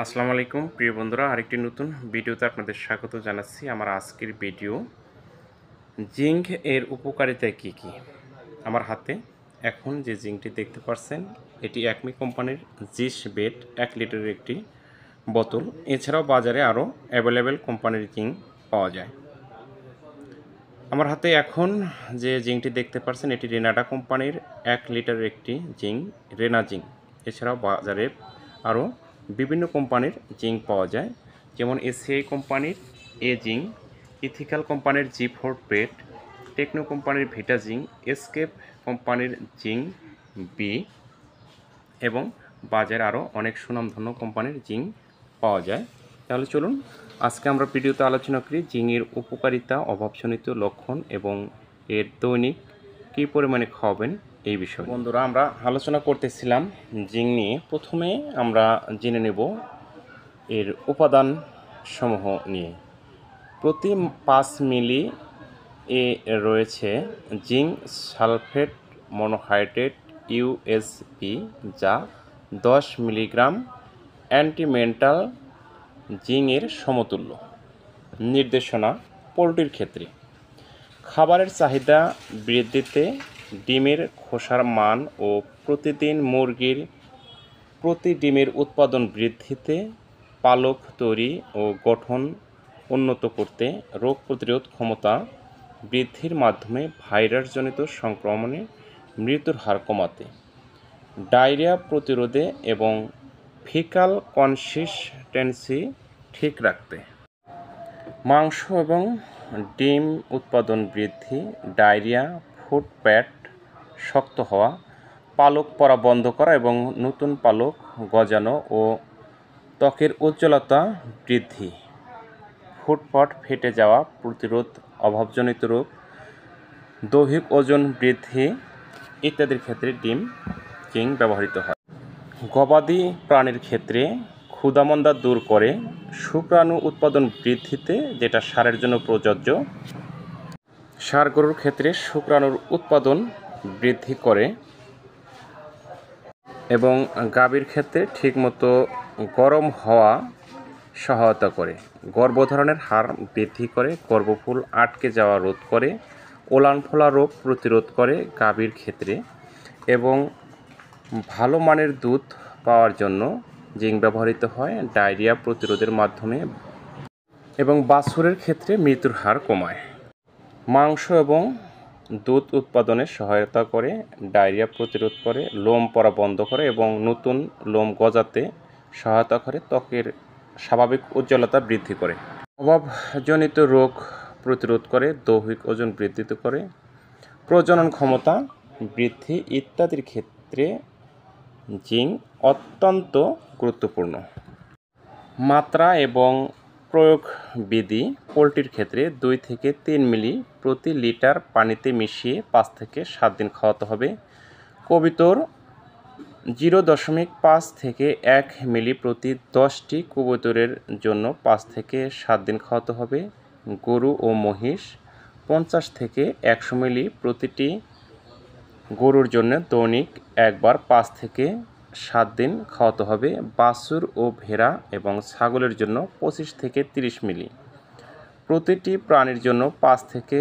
আসসালামু আলাইকুম প্রিয় বন্ধুরা, আরেকটি নতুন ভিডিওতে আপনাদের স্বাগত জানাচ্ছি। আমার আজকের ভিডিও জিঙ্ক এর উপকারিতা কি কি। আমার হাতে এখন যে জিঙ্কটি দেখতে পাচ্ছেন, এটি একমি কোম্পানির জিস বেট 1 লিটারের একটি বোতল। এছাড়াও বাজারে আরও অ্যাভেলেবেল কোম্পানির জিঙ্ক পাওয়া যায়। আমার হাতে এখন যে জিঙ্কটি দেখতে পাচ্ছেন, এটি রেনাটা কোম্পানির 1 লিটারের একটি জিঙ্ক, রেনা জিঙ্ক। এছাড়াও বাজারে আরও বিভিন্ন কোম্পানির জিঙ্ক পাওয়া যায়, যেমন এসিআই কোম্পানির এ জিঙ্ক, ইথিক্যাল কোম্পানির জি4 পেট, টেকনো কোম্পানির ভিটা জিঙ্ক, এসকেপ কোম্পানির জিঙ্ক বি এবং বাজারে আরও অনেক সুনামধন্য কোম্পানির জিঙ্ক পাওয়া যায়। তাহলে চলুন আজকে আমরা ভিডিওতে আলোচনা করি জিঙ্কের উপকারিতা, অভাবজনিত লক্ষণ এবং এর দৈনিক কী পরিমাণে খাওয়াবেন এই বিষয়ে। বন্ধুরা, আমরা আলোচনা করতেছিলাম জিঙ্ক নিয়ে। প্রথমে আমরা জেনে নেব এর উপাদান সমূহ নিয়ে। প্রতি 5 মিলি এ রয়েছে জিঙ্ক সালফেট মনোহাইড্রেট ইউএসপি, যা 10 মিলিগ্রাম অ্যান্টিমেন্টাল জিঙ্কের সমতুল্য। নির্দেশনা পোলট্রির ক্ষেত্রে খাবারের চাহিদা বৃদ্ধিতে, ডিমের খোসার মান ও প্রতিদিন মুরগির প্রতি ডিমের উৎপাদন বৃদ্ধিতে, পালক তৈরি ও গঠন উন্নত করতে, রোগ প্রতিরোধ ক্ষমতা বৃদ্ধির মাধ্যমে ভাইরাসজনিত সংক্রমণে মৃত্যুর হার কমাতে, ডায়রিয়া প্রতিরোধে এবং ফিকাল কনসিস্টেন্সি ঠিক রাখতে, মাংস এবং ডিম উৎপাদন বৃদ্ধি, ডায়রিয়া, ফুট প্যাট শক্ত হওয়া, পালক পড়া বন্ধ করা এবং নতুন পালক গজানো ও ত্বকের উজ্জ্বলতা বৃদ্ধি, ফুটপট ফেটে যাওয়া প্রতিরোধ, অভাবজনিত রোগ, দৈহিক ওজন বৃদ্ধি ইত্যাদির ক্ষেত্রে ডিম জিঙ্ক ব্যবহৃত হয়। গবাদি প্রাণীর ক্ষেত্রে ক্ষুধামন্দা দূর করে, শুক্রাণু উৎপাদন বৃদ্ধিতে, যেটা ষাঁড়ের জন্য প্রযোজ্য। ষাঁড় গরুর ক্ষেত্রে শুক্রাণুর উৎপাদন বৃদ্ধি করে এবং গাভীর ক্ষেত্রে ঠিকমতো গরম হওয়া সহায়তা করে, গর্ভধারণের হার বৃদ্ধি করে, গর্ভফুল আটকে যাওয়া রোধ করে, ওলান ফোলা রোগ প্রতিরোধ করে গাভীর ক্ষেত্রে, এবং ভালো মানের দুধ পাওয়ার জন্য জিঙ্ক ব্যবহৃত হয় ডায়রিয়া প্রতিরোধের মাধ্যমে এবং বাছুরের ক্ষেত্রে মৃত্যুর হার কমায়। মাংস এবং দুধ উৎপাদনে সহায়তা করে, ডায়রিয়া প্রতিরোধ করে, লোম পড়া বন্ধ করে এবং নতুন লোম গজাতে সহায়তা করে, ত্বকের স্বাভাবিক উজ্জ্বলতা বৃদ্ধি করে, অভাবজনিত রোগ প্রতিরোধ করে, দৈহিক ওজন বৃদ্ধি করে, প্রজনন ক্ষমতা বৃদ্ধি ইত্যাদির ক্ষেত্রে জিঙ্ক অত্যন্ত গুরুত্বপূর্ণ। মাত্রা এবং প্রয়োগ বিধি পোলট্রির ক্ষেত্রে 2 থেকে 3 মিলি প্রতি লিটার পানিতে মিশিয়ে 5 থেকে 7 দিন খাওয়াতে হবে। কবিতর 0.5 থেকে 1 মিলি প্রতি 10টি কবুতরের জন্য 5 থেকে 7 দিন খাওয়াতে হবে। গরু ও মহিষ 50 থেকে 100 মিলি প্রতিটি গরুর জন্য দৈনিক একবার 5 থেকে 7 দিন খাওয়াতে হবে। বাছুর ও ভেড়া এবং ছাগলের জন্য 25 থেকে 30 মিলি প্রতিটি প্রাণীর জন্য 5 থেকে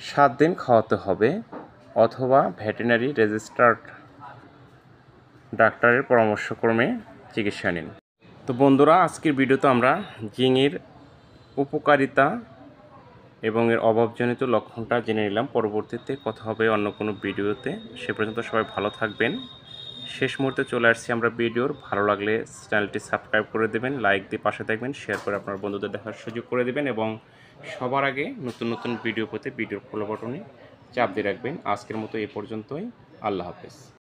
7 দিন খাওয়াতে হবে, অথবা ভেটেরিনারি রেজিস্টার্ড ডাক্তারের পরামর্শক্রমে চিকিৎসা নিন। তো বন্ধুরা, আজকের ভিডিওতে আমরা জিঙ্কের উপকারিতা এবং এর অভাবজনিত লক্ষণটা জেনে নিলাম। পরবর্তীতে কথা হবে অন্য কোনো ভিডিওতে। সে পর্যন্ত সবাই ভালো থাকবেন। শেষ মুহূর্তে চলে আসছি আমরা ভিডিওর। ভালো লাগলে চ্যানেলটি সাবস্ক্রাইব করে দেবেন, লাইক দিয়ে পাশে থাকবেন, শেয়ার করে আপনার বন্ধুদের দেখার সুযোগ করে দেবেন এবং সবার আগে নতুন নতুন ভিডিও পেতে ভিডিওর ফলো বাটনে চাপ দিয়ে রাখবেন। আজকের মতো এ পর্যন্তই। আল্লাহ হাফেজ।